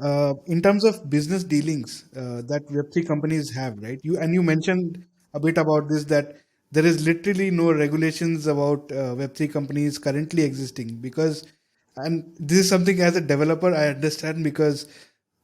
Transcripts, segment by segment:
In terms of business dealings that Web3 companies have, right? You mentioned a bit about this, that there is literally no regulations about Web3 companies currently existing, because, and this is something as a developer I understand, because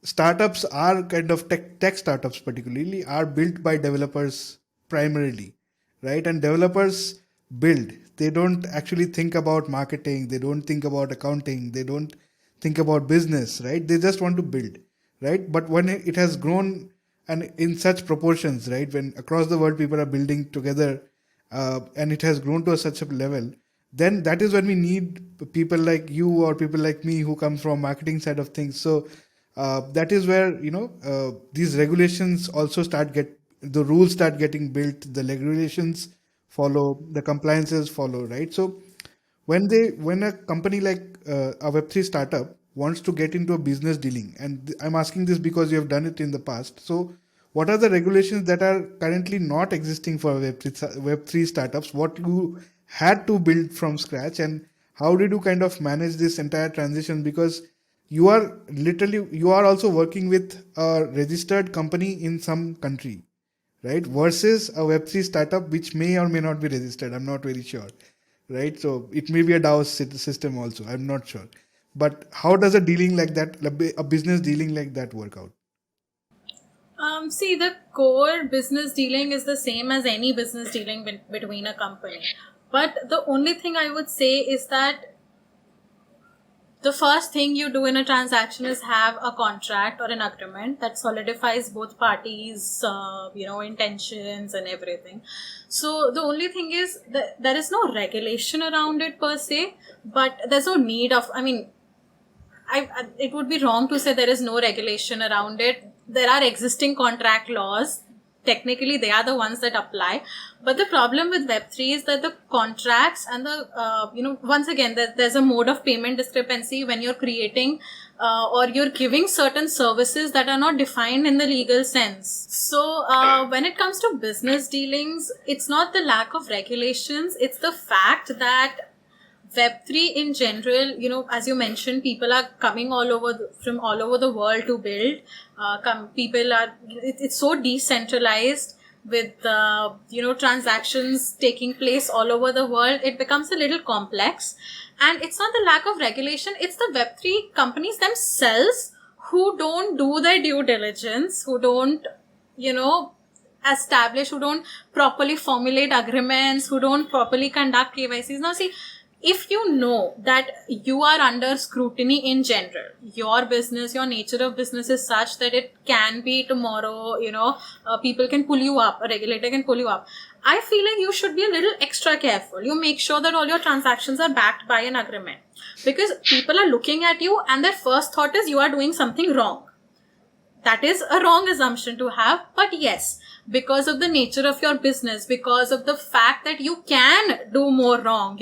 startups are kind of tech startups particularly are built by developers primarily, right? And developers build. They don't actually think about marketing. They don't think about accounting. They don't think about business, right? They just want to build, right? But when it has grown and in such proportions, right? When across the world people are building together, and it has grown to such a level, then that is when we need people like you or people like me who come from marketing side of things. So that is where these regulations also start get the rules start getting built, the regulations follow, the compliances follow, right? So when a company like a Web3 startup wants to get into a business dealing, and I'm asking this because you have done it in the past, so what are the regulations that are currently not existing for Web3 startups, what you had to build from scratch, and how did you kind of manage this entire transition? Because you are also working with a registered company in some country, right? Versus a Web3 startup which may or may not be registered. I'm not very sure, right? So it may be a DAO system also. I'm not sure. But how does a dealing like that, a business dealing like that work out? See, the core business dealing is the same as any business dealing between a company. But the only thing I would say is that the first thing you do in a transaction is have a contract or an agreement that solidifies both parties, intentions and everything. So the only thing is that there is no regulation around it per se, but there's no need of, it would be wrong to say there is no regulation around it. There are existing contract laws. Technically, they are the ones that apply. But the problem with Web3 is that the contracts and once again, there's a mode of payment discrepancy when you're creating or you're giving certain services that are not defined in the legal sense. So when it comes to business dealings, it's not the lack of regulations. It's the fact that Web3 in general, as you mentioned, people are coming from all over the world to build. It's so decentralized with, transactions taking place all over the world. It becomes a little complex. And it's not the lack of regulation. It's the Web3 companies themselves who don't do their due diligence, who don't, establish, who don't properly formulate agreements, who don't properly conduct KYCs. Now, see, if you know that you are under scrutiny in general, your business, your nature of business is such that it can be tomorrow, people can pull you up, a regulator can pull you up. I feel like you should be a little extra careful. You make sure that all your transactions are backed by an agreement, because people are looking at you and their first thought is you are doing something wrong. That is a wrong assumption to have, but yes, because of the nature of your business, because of the fact that you can do more wrong,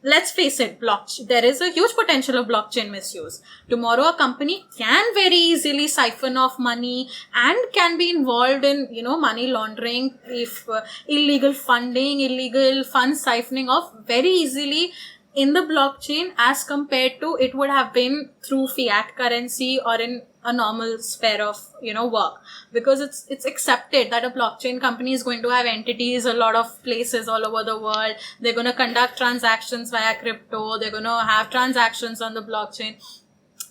let's face it, there is a huge potential of blockchain misuse. Tomorrow, a company can very easily siphon off money and can be involved in, money laundering, if illegal funding, illegal funds siphoning off very easily in the blockchain as compared to it would have been through fiat currency or in a normal sphere of work, because it's accepted that a blockchain company is going to have entities a lot of places all over the world. They're going to conduct transactions via crypto. They're going to have transactions on the blockchain.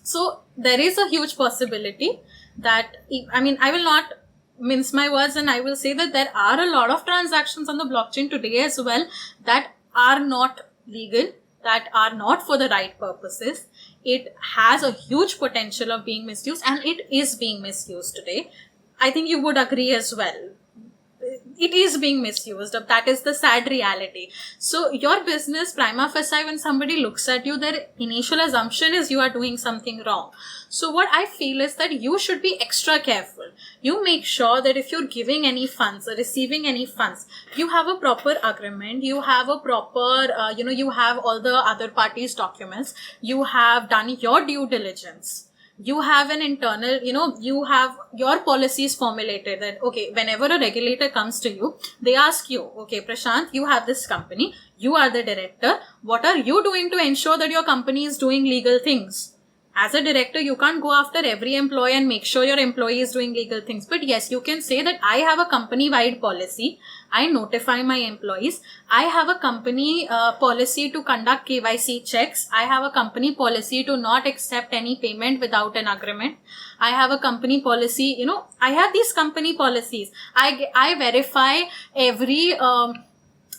So there is a huge possibility that, I will not mince my words, and I will say that there are a lot of transactions on the blockchain today as well that are not legal, that are not for the right purposes. It has a huge potential of being misused, and it is being misused today. I think you would agree as well. It is being misused. That is the sad reality. So your business, prima facie, when somebody looks at you, their initial assumption is you are doing something wrong. So what I feel is that you should be extra careful. You make sure that if you're giving any funds or receiving any funds, you have a proper agreement, you have a proper, you have all the other parties' documents, you have done your due diligence. You have an internal, you have your policies formulated that, okay, whenever a regulator comes to you, they ask you, okay, Prashant, you have this company, you are the director. What are you doing to ensure that your company is doing legal things? As a director, you can't go after every employee and make sure your employee is doing legal things. But yes, you can say that I have a company-wide policy. I notify my employees. I have a company policy to conduct KYC checks. I have a company policy to not accept any payment without an agreement. I have a company policy, I have these company policies. I verify every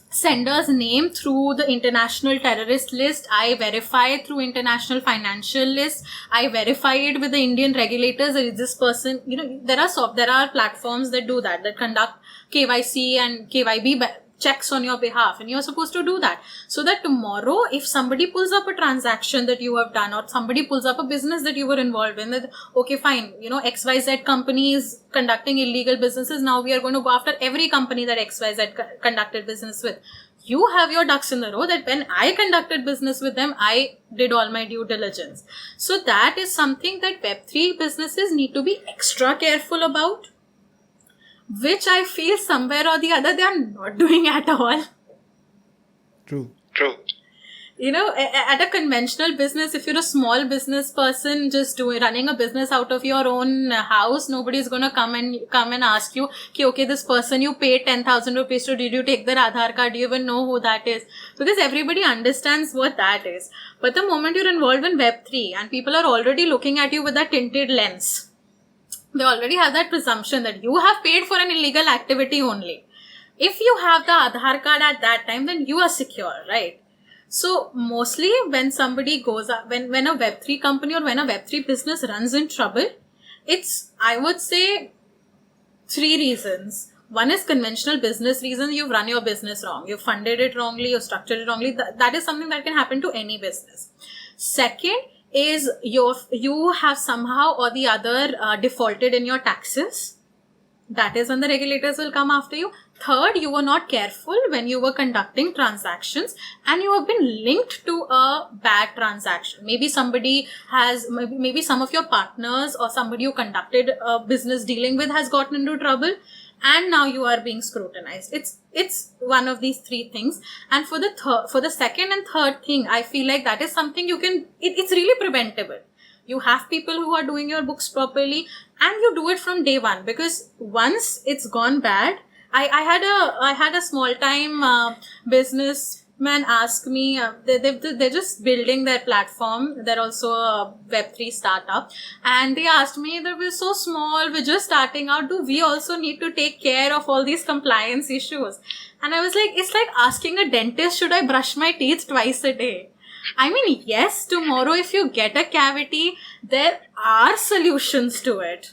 sender's name through the international terrorist list. I verify it through international financial list. I verify it with the Indian regulators. Is this person, there are platforms that do that conduct KYC and KYB checks on your behalf, and you're supposed to do that, so that tomorrow if somebody pulls up a transaction that you have done, or somebody pulls up a business that you were involved in, that okay fine, XYZ company is conducting illegal businesses, now we are going to go after every company that XYZ conducted business with. You have your ducks in the row that when I conducted business with them, I did all my due diligence. So that is something that Web3 businesses need to be extra careful about, which I feel somewhere or the other they are not doing at all. True. At a conventional business, if you're a small business person just running a business out of your own house, nobody's going to come and ask you, okay, this person you paid 10,000 rupees to, did you take their Aadhaar card? Do you even know who that is? Because everybody understands what that is. But the moment you're involved in Web3 and people are already looking at you with a tinted lens, they already have that presumption that you have paid for an illegal activity only. If you have the Aadhaar card at that time, then you are secure, right? So mostly when somebody goes up, when a Web3 company or when a Web3 business runs in trouble, it's, I would say, 3 reasons. One is conventional business reasons. You've run your business wrong. You've funded it wrongly. You've structured it wrongly. That is something that can happen to any business. Second is you have somehow or the other defaulted in your taxes. That is when the regulators will come after you. Third, you were not careful when you were conducting transactions and you have been linked to a bad transaction. Maybe somebody maybe some of your partners or somebody you conducted a business dealing with has gotten into trouble, and now you are being scrutinized. It's one of these 3 things. And for the second and third thing, I feel like that is something it's really preventable. You have people who are doing your books properly, and you do it from day one, because once it's gone bad, I had a small time businessman ask me, they're just building their platform. They're also a Web3 startup, and they asked me that we're so small, we're just starting out, do we also need to take care of all these compliance issues? And I was like, it's like asking a dentist, should I brush my teeth twice a day? I mean, yes, tomorrow if you get a cavity, there are solutions to it.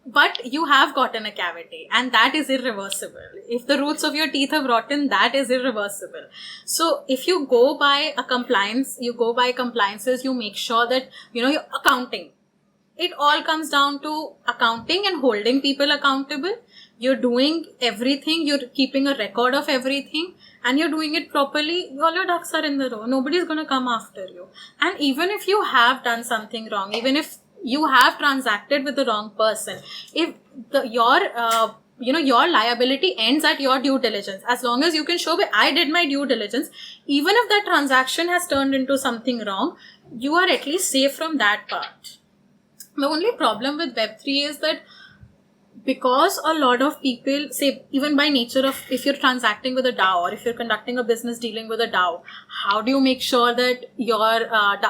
But you have gotten a cavity, and that is irreversible. If the roots of your teeth have rotten, that is irreversible. So if you go by compliances, you make sure that, your accounting. It all comes down to accounting and holding people accountable. You're doing everything, you're keeping a record of everything, and you're doing it properly. All your ducks are in the row. Nobody's going to come after you. And even if you have done something wrong, even if you have transacted with the wrong person, if your liability ends at your due diligence, as long as you can show I did my due diligence, even if that transaction has turned into something wrong, you are at least safe from that part. The only problem with Web3 is that because a lot of people say, even by nature of, if you're transacting with a DAO or if you're conducting a business dealing with a DAO, how do you make sure that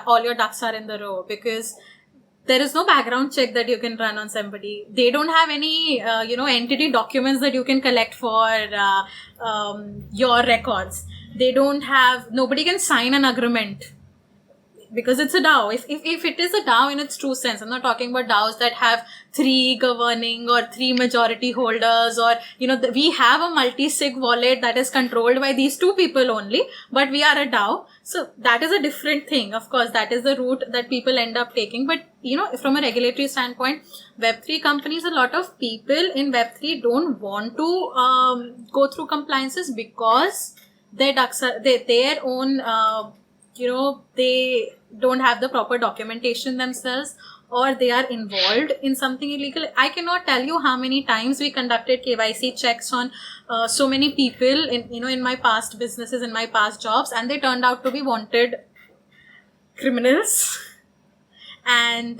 all your ducks are in the row? Because there is no background check that you can run on somebody. They don't have any, entity documents that you can collect for your records. Nobody can sign an agreement because it's a DAO. If it is a DAO in its true sense, I'm not talking about DAOs that have 3 governing or 3 majority holders, or, we have a multi-sig wallet that is controlled by these 2 people only, but we are a DAO. So that is a different thing. Of course, that is the route that people end up taking. But, from a regulatory standpoint, Web3 companies, a lot of people in Web3 don't want to go through compliances because their ducks are their own, they don't have the proper documentation themselves, or they are involved in something illegal. I cannot tell you how many times we conducted KYC checks on so many people in my past businesses, in my past jobs, and they turned out to be wanted criminals. and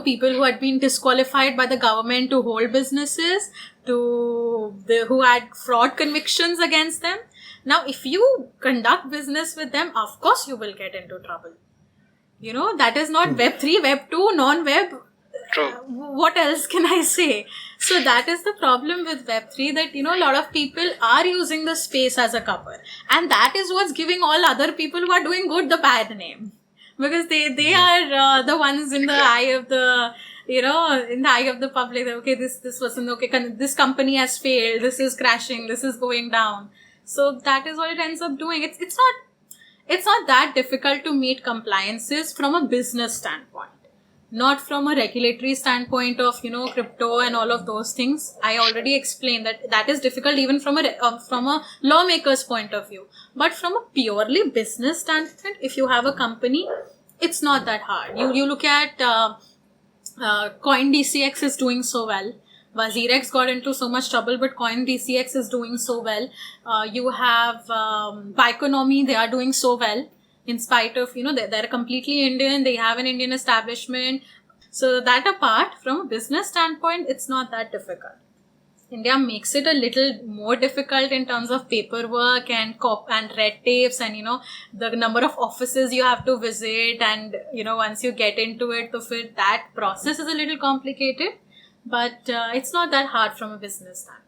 people who had been disqualified by the government to hold businesses, who had fraud convictions against them. Now, if you conduct business with them, of course you will get into trouble. That is not Web3, Web2, non-Web. True. What else can I say? So that is the problem with Web3, that, a lot of people are using the space as a cover. And that is what's giving all other people who are doing good the bad name. Because they are the ones in the eye of the, in the eye of the public. That, okay, this wasn't okay. This company has failed. This is crashing. This is going down. So that is what it ends up doing. It's not that difficult to meet compliances from a business standpoint, not from a regulatory standpoint of, crypto and all of those things. I already explained that is difficult even from a lawmaker's point of view. But from a purely business standpoint, if you have a company, it's not that hard. You look at CoinDCX is doing so well. WazirX got into so much trouble, but CoinDCX is doing so well. You have Bioeconomy, they are doing so well. In spite of, they're completely Indian, they have an Indian establishment. So that apart, from a business standpoint, it's not that difficult. India makes it a little more difficult in terms of paperwork and red tapes and, the number of offices you have to visit. And, once you get into it, that process is a little complicated. But it's not that hard from a business standpoint.